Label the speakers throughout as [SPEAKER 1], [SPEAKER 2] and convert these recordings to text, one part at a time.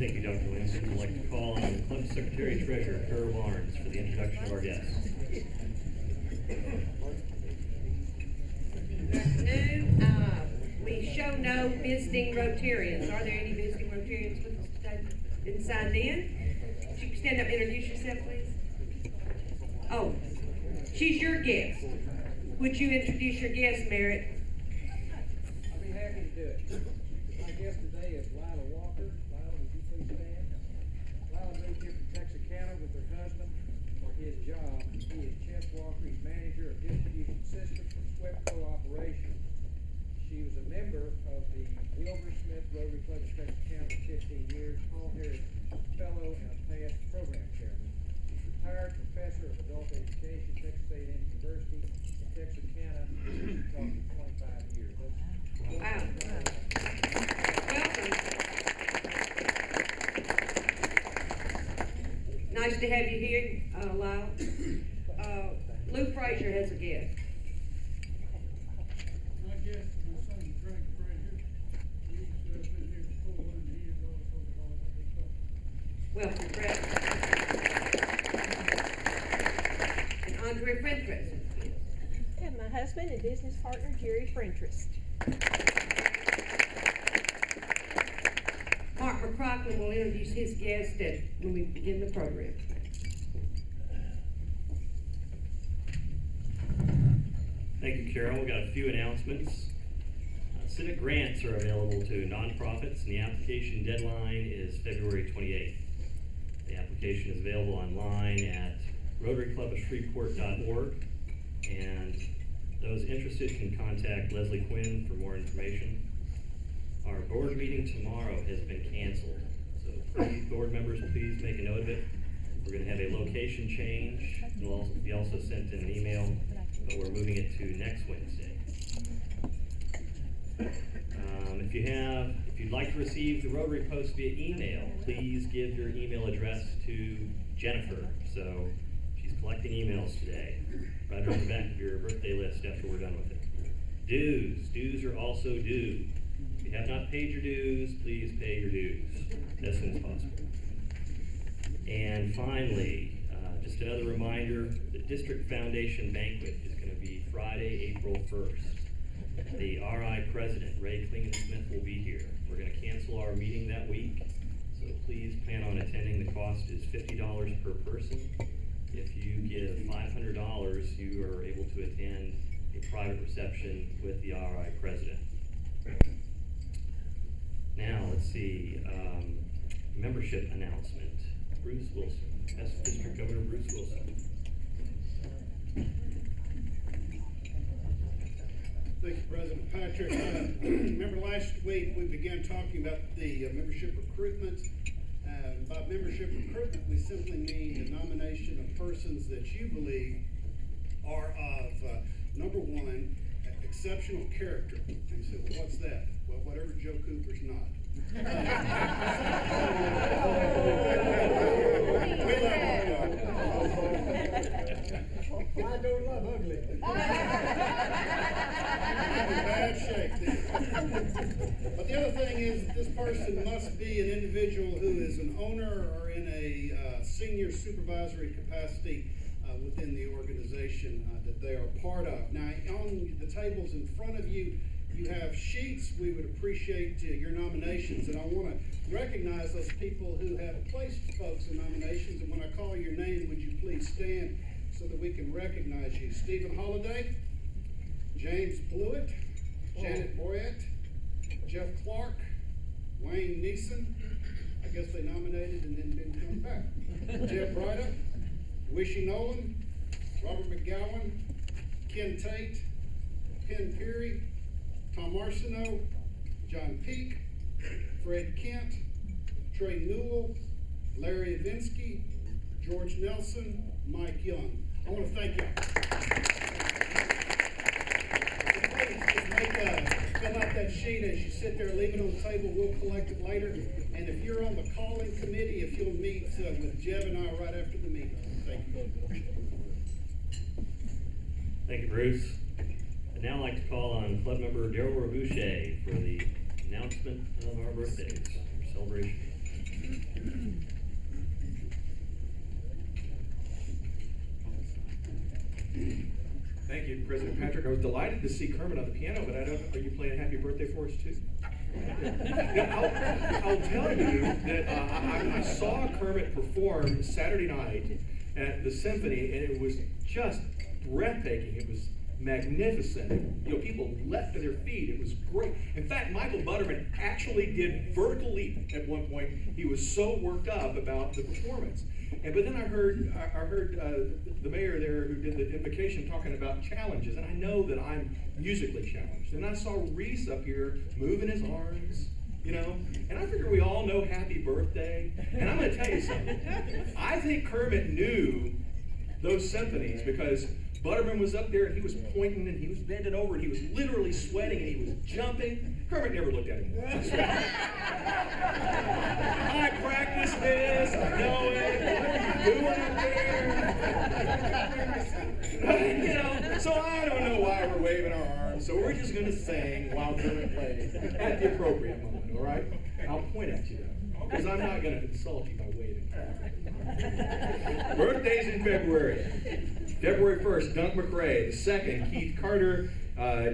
[SPEAKER 1] Thank you, Dr. Williamson. I'd like to call on the Club Secretary Treasurer, Carol Barnes, for the introduction of our guests.
[SPEAKER 2] Good afternoon. We show no visiting Rotarians. Are there any visiting Rotarians with us today? Didn't sign in? If you can stand up and introduce yourself, please. Oh, she's your guest. Would you introduce your guest, Merritt?
[SPEAKER 3] I'll be happy to do it. My guest today is Lila Walker. Lila, would you please stand? Lila moved here from Texarkana with her husband for his job. He is Chess Walker. He's manager of distribution systems for SWEPCO operations. She was a member of the Wilbur Smith Rotary Club of Texarkana for 15 years, Paul Harris Fellow, and a past program chairman. She's retired professor of adult education, Texas A&M University, Texarkana. She's taught for 25 years.
[SPEAKER 2] Wow. Welcome. Nice to have you here, Lyle. Lou Frazier has a guest.
[SPEAKER 4] My guest is my son, Frank Frazier. He's been here for 400 years, also.
[SPEAKER 2] Welcome, Fred. And Andre Frentress.
[SPEAKER 5] And my husband and business partner, Jerry Frentress.
[SPEAKER 2] Mark McCrocklin will introduce his guest when we begin the program.
[SPEAKER 1] Thank you, Carol. We've got a few announcements. Civic grants are available to nonprofits, and the application deadline is February 28th. The application is available online at rotaryclubofshreveport.org, and those interested can contact Leslie Quinn for more information. Our board meeting tomorrow has been canceled, so please, board members, please make a note of it. We're going to have a location change. It'll also be sent in an email, but we're moving it to next Wednesday. If you'd like to receive the Rotary Post via email, please give your email address to Jennifer. So she's collecting emails today, right on the back of your birthday list after we're done with it. Dues are also due. If you have not paid your dues, please pay your dues as soon as possible. And finally, just another reminder, the District Foundation Banquet is going to be Friday, April 1st. The RI President, Ray Klingensmith, will be here. We're going to cancel our meeting that week, so please plan on attending. The cost is $50 per person. If you give $500, you are able to attend a private reception with the RI President. Now, let's see, membership announcement. Bruce Wilson, that's District Governor Bruce Wilson.
[SPEAKER 4] Thank you, President Patrick. Remember last week we began talking about the membership recruitment. By membership recruitment, we simply mean the nomination of persons that you believe are of, number one, exceptional character. And you say, well, what's that? Well, whatever Joe Cooper's not. I don't love ugly. Bad shape. But the other thing is that this person must be an individual who is an owner or in a senior supervisory capacity within the organization that they are part of. Now, on the tables in front of you, you have sheets. We would appreciate your nominations, and I want to recognize those people who have placed folks in nominations. And when I call your name, would you please stand so that we can recognize you? Stephen Holliday, James Blewett, Janet Boyett, Jeff Clark, Wayne Neeson. I guess they nominated and then didn't come back. Jeff Bryda, Wishy Nolan, Robert McGowan, Ken Tate, Penn Peary, Tom Arsenault, John Peake, Fred Kent, Trey Newell, Larry Ivinsky, George Nelson, Mike Young. I want to thank you. Please just fill out that sheet as you sit there, leave it on the table. We'll collect it later. And if you're on the calling committee, if you'll meet with Jeb and I right after the meeting. Thank you.
[SPEAKER 1] Thank you, Bruce. I'd now like to call on Club Member Daryl Rabouche for the announcement of our birthdays, our celebration.
[SPEAKER 6] Thank you, President Patrick. I was delighted to see Kermit on the piano, but are you playing Happy Birthday for us too? I'll tell you that I saw Kermit perform Saturday night at the Symphony, and it was just breathtaking. It was magnificent. You know, people leapt to their feet. It was great. In fact, Michael Butterman actually did vertical leap at one point. He was so worked up about the performance. But then I heard the mayor there who did the invocation talking about challenges, and I know that I'm musically challenged. And I saw Reese up here moving his arms, you know, and I figure we all know Happy Birthday. And I'm going to tell you something. I think Kermit knew those symphonies because Butterman was up there and he was pointing and he was bending over and he was literally sweating and he was jumping. Kermit never looked at him once. I practiced this, I know it, what are you doing up there? You know, so I don't know why we're waving our arms, so we're just going to sing while Kermit plays at the appropriate moment, all right? I'll point at you though, because I'm not going to insult you by waving. Birthdays in February. February 1st, Dunk McRae. The 2nd, Keith Carter,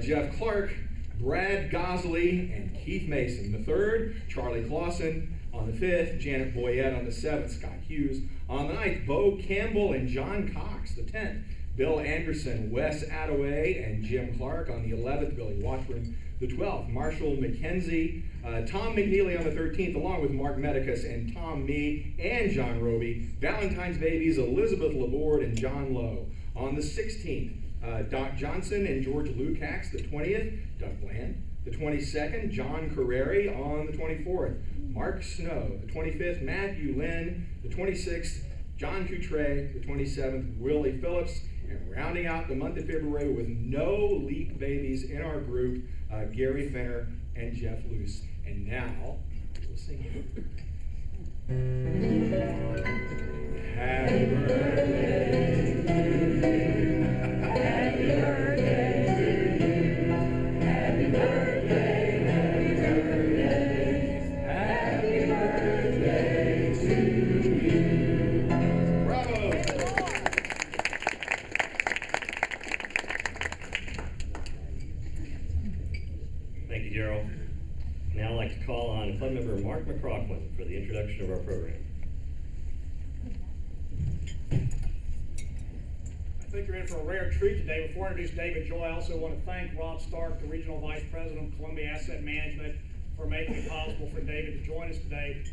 [SPEAKER 6] Jeff Clark, Brad Gosley, and Keith Mason. The 3rd, Charlie Clausen. On the 5th, Janet Boyette. On the 7th, Scott Hughes. On the 9th, Bo Campbell and John Cox. The 10th, Bill Anderson, Wes Attaway, and Jim Clark. On the 11th, Billy Washburn. The 12th, Marshall McKenzie, Tom McNeely on the 13th, along with Mark Medicus and Tom Mee and John Roby. Valentine's babies, Elizabeth Laborde and John Lowe. On the 16th, Doc Johnson and George Lukacs. The 20th, Doug Bland. The 22nd, John Carreri. On the 24th, Mark Snow. The 25th, Matthew Lynn. The 26th, John Coutre. The 27th, Willie Phillips. And rounding out the month of February with no leap babies in our group, Gary Fenner and Jeff Luce. And now, we'll sing it. Happy birthday to you. Happy birthday to you. Happy birthday, happy birthday. Happy birthday to you. Bravo!
[SPEAKER 1] Thank you, Gerald. Now I'd like to call on Club member Mark McCrockman for the introduction of our program.
[SPEAKER 7] I think you're in for a rare treat today. Before I introduce David Joy, I also want to thank Rob Stark, the Regional Vice President of Columbia Asset Management, for making it possible for David to join us today.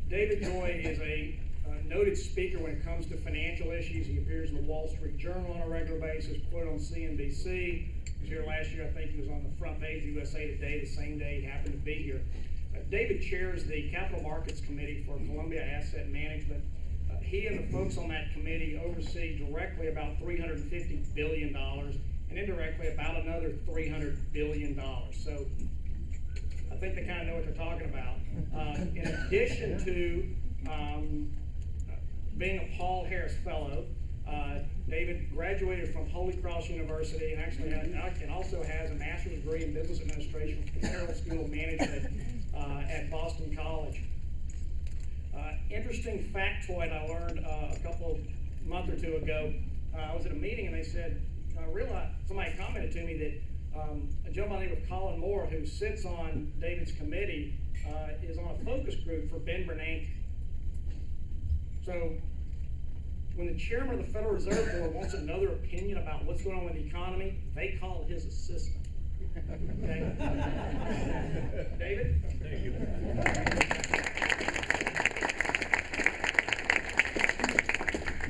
[SPEAKER 7] David Joy is a noted speaker when it comes to financial issues. He appears in the Wall Street Journal on a regular basis, quoted on CNBC. He was here last year. I think he was on the front page of USA Today the same day he happened to be here. David chairs the Capital Markets Committee for Columbia Asset Management. He and the folks on that committee oversee directly about $350 billion and indirectly about another $300 billion. So I think they kind of know what they're talking about. In addition to being a Paul Harris Fellow, David graduated from Holy Cross University and actually also has a master's degree in business administration from the Carroll School of Management at Boston College. Interesting factoid I learned a month or two ago. I was at a meeting and they said, I realized, somebody commented to me that a gentleman by the name of Colin Moore, who sits on David's committee, is on a focus group for Ben Bernanke. So when the chairman of the Federal Reserve Board wants another opinion about what's going on with the economy, they call his assistant. Okay? David?
[SPEAKER 6] Thank you.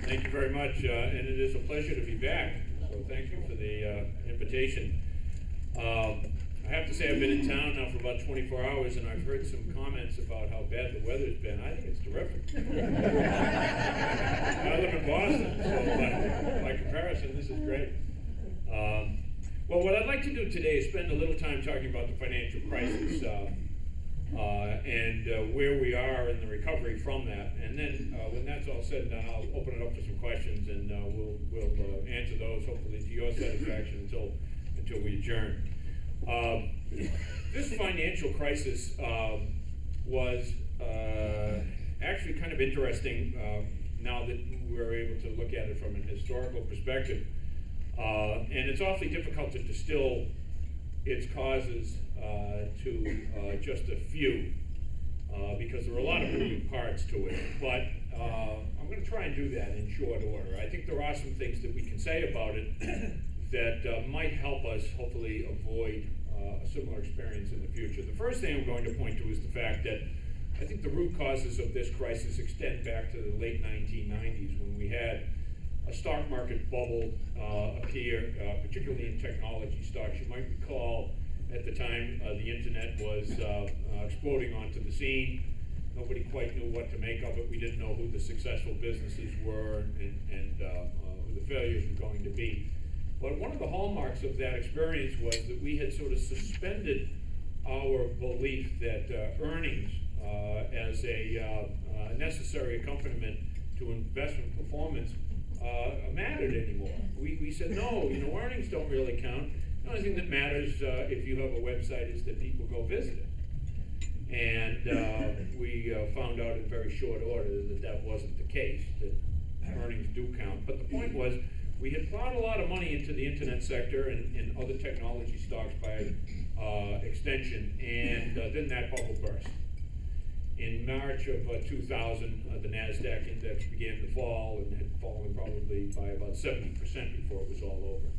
[SPEAKER 6] Thank you very much, and it is a pleasure to be back. So thank you for the invitation. I have to say I've been in town now for about 24 hours, and I've heard some comments about how bad the weather's been. I think it's terrific. I live in Boston, so by comparison, this is great. Well, what I'd like to do today is spend a little time talking about the financial crisis and where we are in the recovery from that. And then when that's all said and done, I'll open it up to some questions, and we'll answer those hopefully to your satisfaction until we adjourn. This financial crisis was
[SPEAKER 8] actually kind of interesting now that we're able to look at it from an historical perspective. And it's awfully difficult to distill its causes to just a few, because there are a lot of moving parts to it. But I'm going to try and do that in short order. I think there are some things that we can say about it that might help us hopefully avoid a similar experience in the future. The first thing I'm going to point to is the fact that I think the root causes of this crisis extend back to the late 1990s, when we had a stock market bubble appear, particularly in technology stocks. You might recall at the time the internet was exploding onto the scene. Nobody quite knew what to make of it. We didn't know who the successful businesses were and who the failures were going to be. But one of the hallmarks of that experience was that we had sort of suspended our belief that earnings as a necessary accompaniment to investment performance mattered anymore. We said, no, earnings don't really count. The only thing that matters if you have a website is that people go visit it. And we found out in very short order that that wasn't the case, that earnings do count. But the point was, we had plowed a lot of money into the internet sector and other technology stocks by extension, and then that bubble burst. In March of 2000, the NASDAQ index began to fall and had fallen probably by about 70% before it was all over.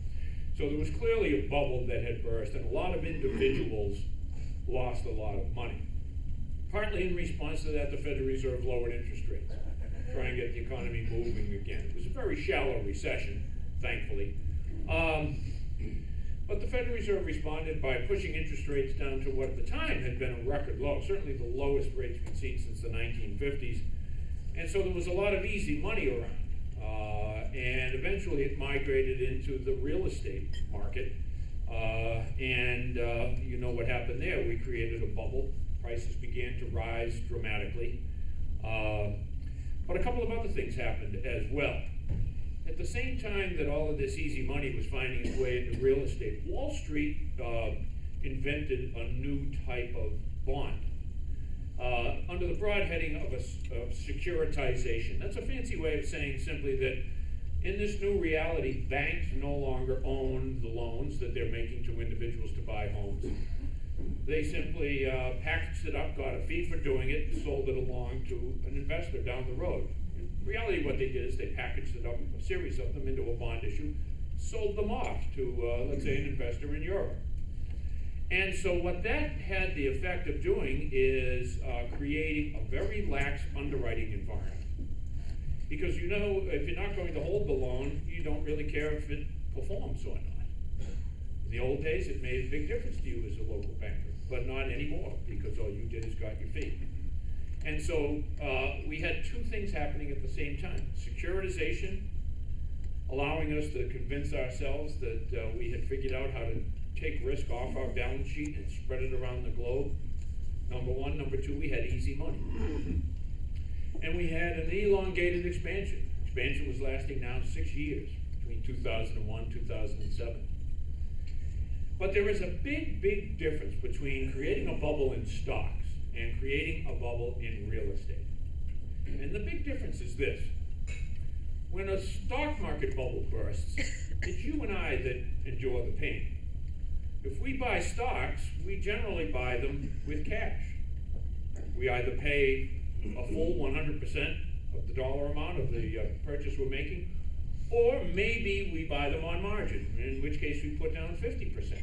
[SPEAKER 8] So there was clearly a bubble that had burst, and a lot of individuals lost a lot of money. Partly in response to that, the Federal Reserve lowered interest rates, trying to get the economy moving again. It was a very shallow recession, thankfully. But the Federal Reserve responded by pushing interest rates down to what at the time had been a record low, certainly the lowest rates we'd seen since the 1950s. And so there was a lot of easy money around. And eventually it migrated into the real estate market. And you know what happened there. We created a bubble. Prices began to rise dramatically. But a couple of other things happened as well. At the same time that all of this easy money was finding its way into real estate, Wall Street invented a new type of bond under the broad heading of securitization. That's a fancy way of saying simply that in this new reality, banks no longer own the loans that they're making to individuals to buy homes. They simply packaged it up, got a fee for doing it, and sold it along to an investor down the road. In reality, what they did is they packaged it up, a series of them, into a bond issue, sold them off to, let's say, an investor in Europe. And so what that had the effect of doing is creating a very lax underwriting environment. Because if you're not going to hold the loan, you don't really care if it performs or not. In the old days, it made a big difference to you as a local banker, but not anymore, because all you did is got your fee. And so we had two things happening at the same time. Securitization, allowing us to convince ourselves that we had figured out how to take risk off our balance sheet and spread it around the globe. Number one. Number two, we had easy money. And we had an elongated expansion. Expansion was lasting now 6 years, between 2001 and 2007. But there is a big, big difference between creating a bubble in stocks and creating a bubble in real estate. And the big difference is this. When a stock market bubble bursts, it's you and I that endure the pain. If we buy stocks, we generally buy them with cash. We either pay a full 100% of the dollar amount of the purchase we're making, or maybe we buy them on margin, in which case we put down 50%.